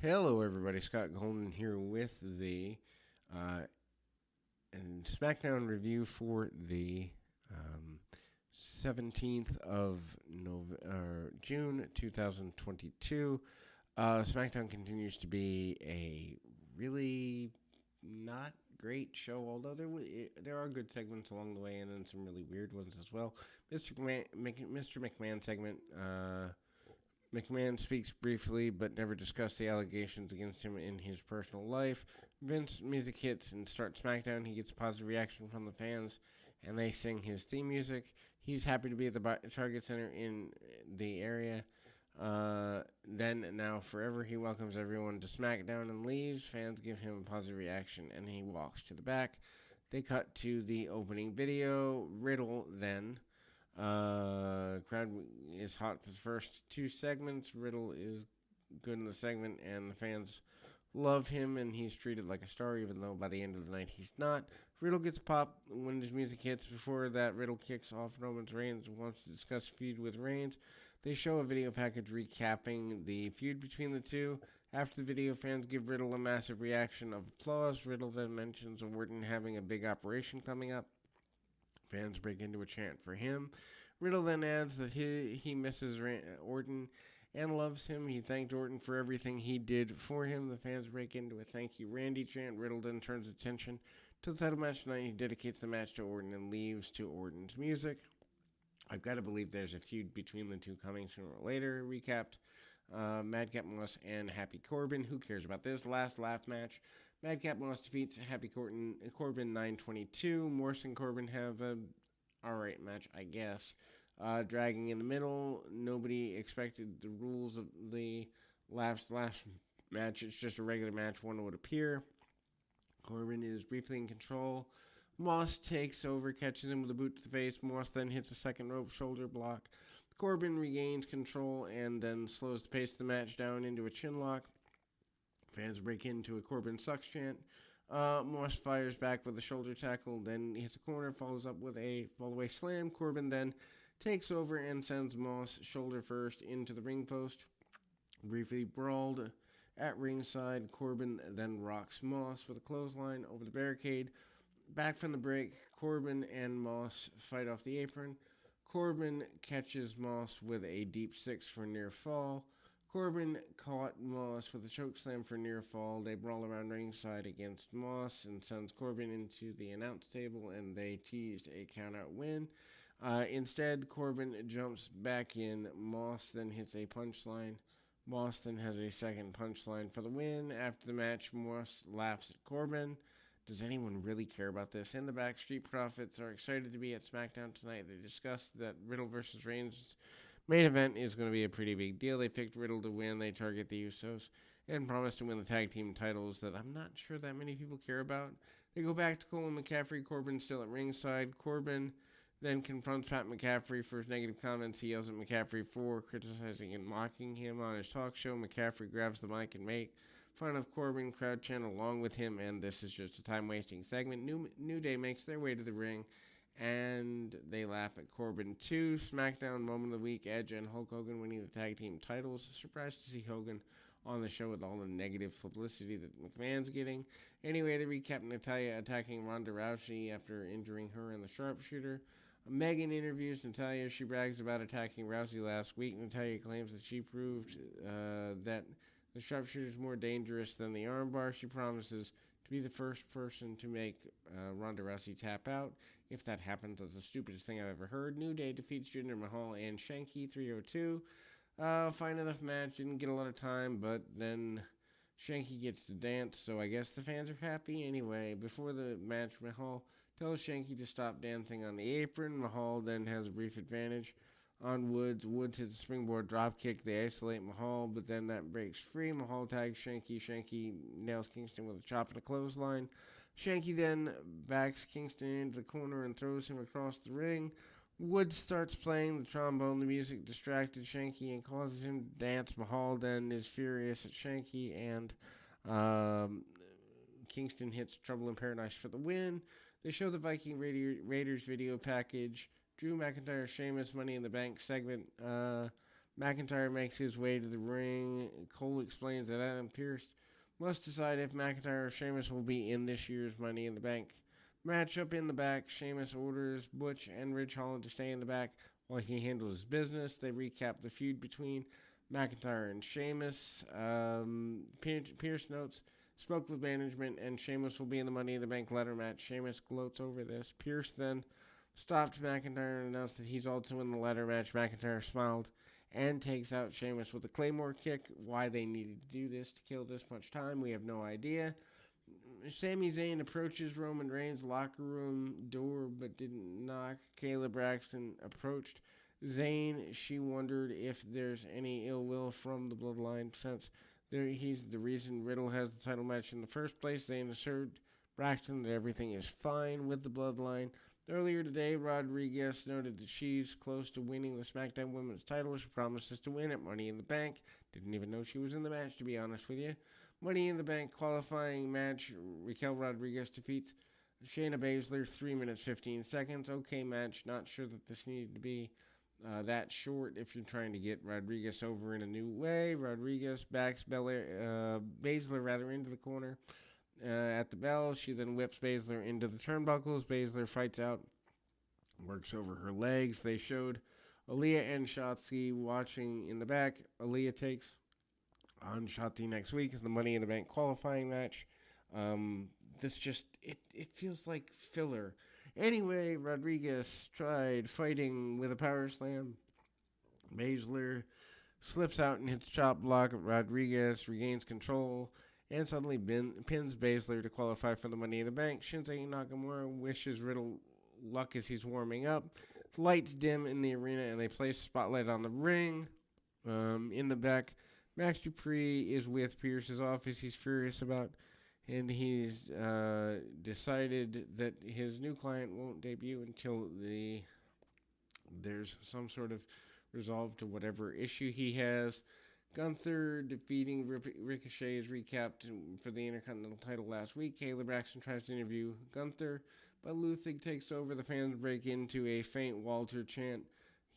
Hello, everybody. Scott Golden here with the uh, SmackDown review for the 17th of June 2022. SmackDown continues to be a really not great show, although there are good segments along the way and then some really weird ones as well. Mr. McMahon segment. McMahon speaks briefly but never discussed the allegations against him in his personal life. Vince music hits and starts SmackDown. He gets a positive reaction from the fans, and they sing his theme music. He's happy to be at the Target Center in the area. Then, now, forever, he welcomes everyone to SmackDown and leaves. Fans give him a positive reaction, and he walks to the back. They cut to the opening video. Riddle then crowd is hot for the first two segments. Riddle is good in the segment, and the fans love him, and he's treated like a star, even though by the end of the night he's not. Riddle gets popped when his music hits. Before that, Riddle kicks off Roman Reigns and wants to discuss feud with Reigns. They show a video package recapping the feud between the two. After the video, fans give Riddle a massive reaction of applause. Riddle then mentions Orton having a big operation coming up. Fans break into a chant for him. Riddle then adds that he misses Orton and loves him. He thanked Orton for everything he did for him. The fans break into a thank you Randy chant. Riddle then turns attention to the title match tonight. He dedicates the match to Orton and leaves to Orton's music. I've got to believe there's a feud between the two coming sooner or later. Recapped. Madcap Moss and Happy Corbin. Who cares about this? Last laugh match. Madcap Moss defeats Happy Corbin 9:22. Morse and Corbin have a alright match, I guess. Dragging in the middle. Nobody expected the rules of the last match. It's just a regular match. One would appear. Corbin is briefly in control. Moss takes over, catches him with a boot to the face. Moss then hits a second rope shoulder block. Corbin regains control and then slows the pace of the match down into a chin lock. Fans break into a Corbin sucks chant. Moss fires back with a shoulder tackle, then hits a corner, follows up with a fall-away slam. Corbin then takes over and sends Moss shoulder first into the ring post. Briefly brawled at ringside. Corbin then rocks Moss with a clothesline over the barricade. Back from the break, Corbin and Moss fight off the apron. Corbin catches Moss with a deep six for near fall. Corbin caught Moss with a chokeslam for near fall. They brawl around ringside against Moss and sends Corbin into the announce table, and they teased a countout win. Instead, Corbin jumps back in. Moss then hits a punchline. Moss then has a second punchline for the win. After the match, Moss laughs at Corbin. Does anyone really care about this? In the back, Street Profits are excited to be at SmackDown tonight. They discussed that Riddle versus Reigns main event is going to be a pretty big deal. They picked Riddle to win. They target the Usos and promise to win the tag team titles that I'm not sure that many people care about. They go back to Cole and McCaffrey. Corbin still at ringside. Corbin then confronts Pat McCaffrey for his negative comments. He yells at McCaffrey for criticizing and mocking him on his talk show. McCaffrey grabs the mic and makes fun of Corbin. Crowd chant along with him, and this is just a time-wasting segment. New Day makes their way to the ring, and they laugh at Corbin too. SmackDown moment of the week: Edge and Hulk Hogan winning the tag team titles. Surprised to see Hogan on the show with all the negative publicity that McMahon's getting. Anyway, they recap Natalya attacking Ronda Rousey after injuring her in the sharpshooter. Megan interviews Natalya. She brags about attacking Rousey last week. Natalya claims that she proved that the sharpshooter is more dangerous than the armbar. She promises to be the first person to make Ronda Rousey tap out. If that happens, that's the stupidest thing I've ever heard. New Day defeats Jinder Mahal and Shanky 302. Fine enough match. Didn't get a lot of time, but then Shanky gets to dance, so I guess the fans are happy. Anyway, before the match, Mahal tells Shanky to stop dancing on the apron. Mahal then has a brief advantage on Woods. Woods hits a springboard dropkick. They isolate Mahal, but then that breaks free. Mahal tags Shanky. Shanky nails Kingston with a chop and a clothesline. Shanky then backs Kingston into the corner and throws him across the ring. Woods starts playing the trombone. The music distracted Shanky and causes him to dance. Mahal then is furious at Shanky, and Kingston hits Trouble in Paradise for the win. They show the Viking Raiders video package. Drew McIntyre, Sheamus, Money in the Bank segment. McIntyre makes his way to the ring. Cole explains that Adam Pearce must decide if McIntyre or Sheamus will be in this year's Money in the Bank matchup. In the back, Sheamus orders Butch and Ridge Holland to stay in the back while he handles his business. They recap the feud between McIntyre and Sheamus. Pearce notes, spoke with management, and Sheamus will be in the Money in the Bank ladder match. Sheamus gloats over this. Pearce then stopped McIntyre and announced that he's also in the ladder match. McIntyre smiled and takes out Sheamus with a Claymore kick. Why they needed to do this to kill this much time, we have no idea. Sami Zayn approaches Roman Reigns' locker room door but didn't knock. Kayla Braxton approached Zayn. She wondered if there's any ill will from the Bloodline since he's the reason Riddle has the title match in the first place. Zayn assured Braxton that everything is fine with the Bloodline. Earlier today, Rodriguez noted that she's close to winning the SmackDown Women's title. She promises to win at Money in the Bank. Didn't even know she was in the match, to be honest with you. Money in the Bank qualifying match. Raquel Rodriguez defeats Shayna Baszler, 3 minutes 15 seconds. Okay match. Not sure that this needed to be that short if you're trying to get Rodriguez over in a new way. Rodriguez backs Baszler into the corner. At the bell, she then whips Baszler into the turnbuckles. Baszler fights out, works over her legs. They showed Aaliyah and Shotzi watching in the back. Aaliyah takes on Shotzi next week in the Money in the Bank qualifying match. It feels like filler. Anyway, Rodriguez tried fighting with a power slam. Baszler slips out and hits chop block. Rodriguez regains control and suddenly pins Baszler to qualify for the Money in the Bank. Shinsuke Nakamura wishes Riddle luck as he's warming up. Lights dim in the arena, and they place a spotlight on the ring. In the back, Max Dupree is with Pierce's office. He's furious about, and he's decided that his new client won't debut until there's some sort of resolve to whatever issue he has. Gunther defeating Ricochet is recapped for the Intercontinental title last week. Kayla Braxton tries to interview Gunther, but Ludwig takes over. The fans break into a faint Walter chant.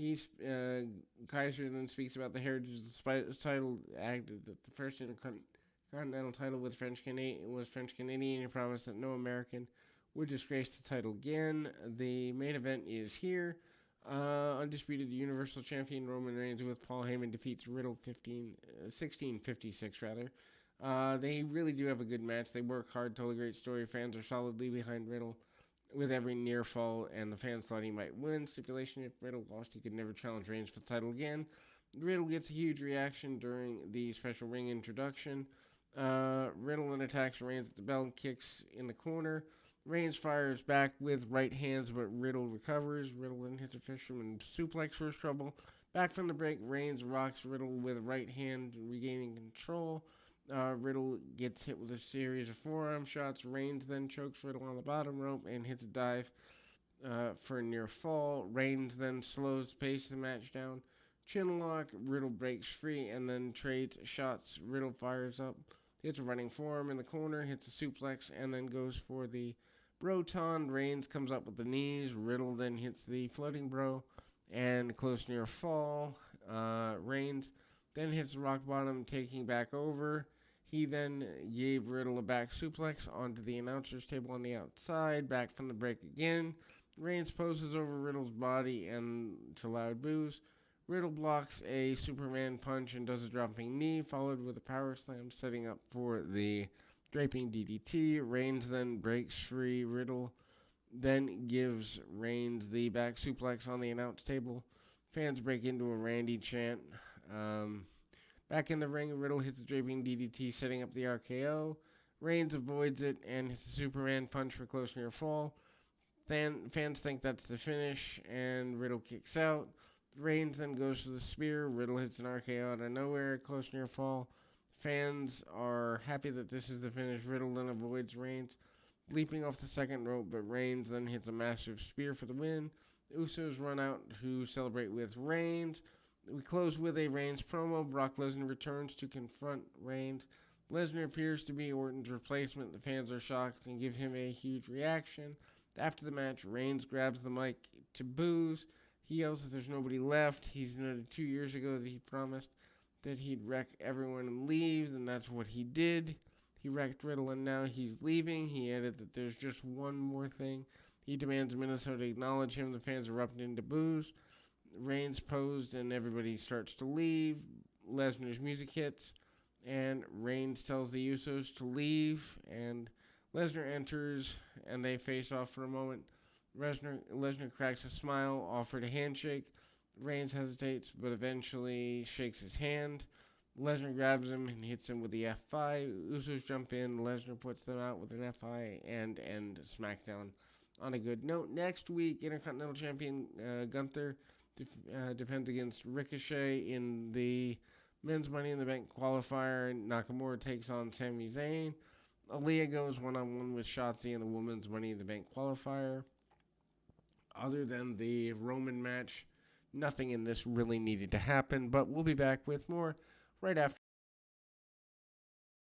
Kaiser then speaks about the heritage of the title, acted that the first Intercontinental title was French Canadian. He promised that no American would disgrace the title again. The main event is here. Undisputed Universal Champion Roman Reigns with Paul Heyman defeats Riddle 16:56 rather. They really do have a good match. They work hard, tell a great story. Fans are solidly behind Riddle with every near fall, and the fans thought he might win. Stipulation: if Riddle lost, he could never challenge Reigns for the title again. Riddle gets a huge reaction during the special ring introduction. Riddle then attacks Reigns at the bell and kicks in the corner. Reigns fires back with right hands, but Riddle recovers. Riddle then hits a fisherman suplex for his trouble. Back from the break, Reigns rocks Riddle with right hand, regaining control. Riddle gets hit with a series of forearm shots. Reigns then chokes Riddle on the bottom rope and hits a dive for a near fall. Reigns then slows the pace of the match down. Chinlock, Riddle breaks free and then trades shots. Riddle fires up, hits a running forearm in the corner, hits a suplex, and then goes for the Broton. Reigns comes up with the knees. Riddle then hits the floating bro and close near fall. Reigns then hits the rock bottom, taking back over. He then gave Riddle a back suplex onto the announcer's table on the outside. Back from the break again. Reigns poses over Riddle's body and to loud boos. Riddle blocks a Superman punch and does a dropping knee, followed with a power slam, setting up for the draping DDT. Reigns then breaks free. Riddle then gives Reigns the back suplex on the announce table. Fans break into a Randy chant. Back in the ring, Riddle hits the draping DDT, setting up the RKO. Reigns avoids it and hits the Superman punch for close near fall. Fans think that's the finish, and Riddle kicks out. Reigns then goes for the spear. Riddle hits an RKO out of nowhere, close near fall. Fans are happy that this is the finish. Riddle then avoids Reigns, leaping off the second rope, but Reigns then hits a massive spear for the win. The Usos run out to celebrate with Reigns. We close with a Reigns promo. Brock Lesnar returns to confront Reigns. Lesnar appears to be Orton's replacement. The fans are shocked and give him a huge reaction. After the match, Reigns grabs the mic to boos. He yells that there's nobody left. He's noted 2 years ago that he promised that he'd wreck everyone and leave, and that's what he did. He wrecked Riddle, and now he's leaving. He added that there's just one more thing. He demands Minnesota acknowledge him. The fans erupt into boos. Reigns posed, and everybody starts to leave. Lesnar's music hits, and Reigns tells the Usos to leave, and Lesnar enters, and they face off for a moment. Lesnar cracks a smile, offered a handshake. Reigns hesitates, but eventually shakes his hand. Lesnar grabs him and hits him with the F5. Usos jump in. Lesnar puts them out with an F5 and end SmackDown on a good note. Next week, Intercontinental Champion Gunther defends against Ricochet in the Men's Money in the Bank qualifier. Nakamura takes on Sami Zayn. Aaliyah goes one-on-one with Shotzi in the Women's Money in the Bank qualifier. Other than the Roman match, nothing in this really needed to happen, but we'll be back with more right after.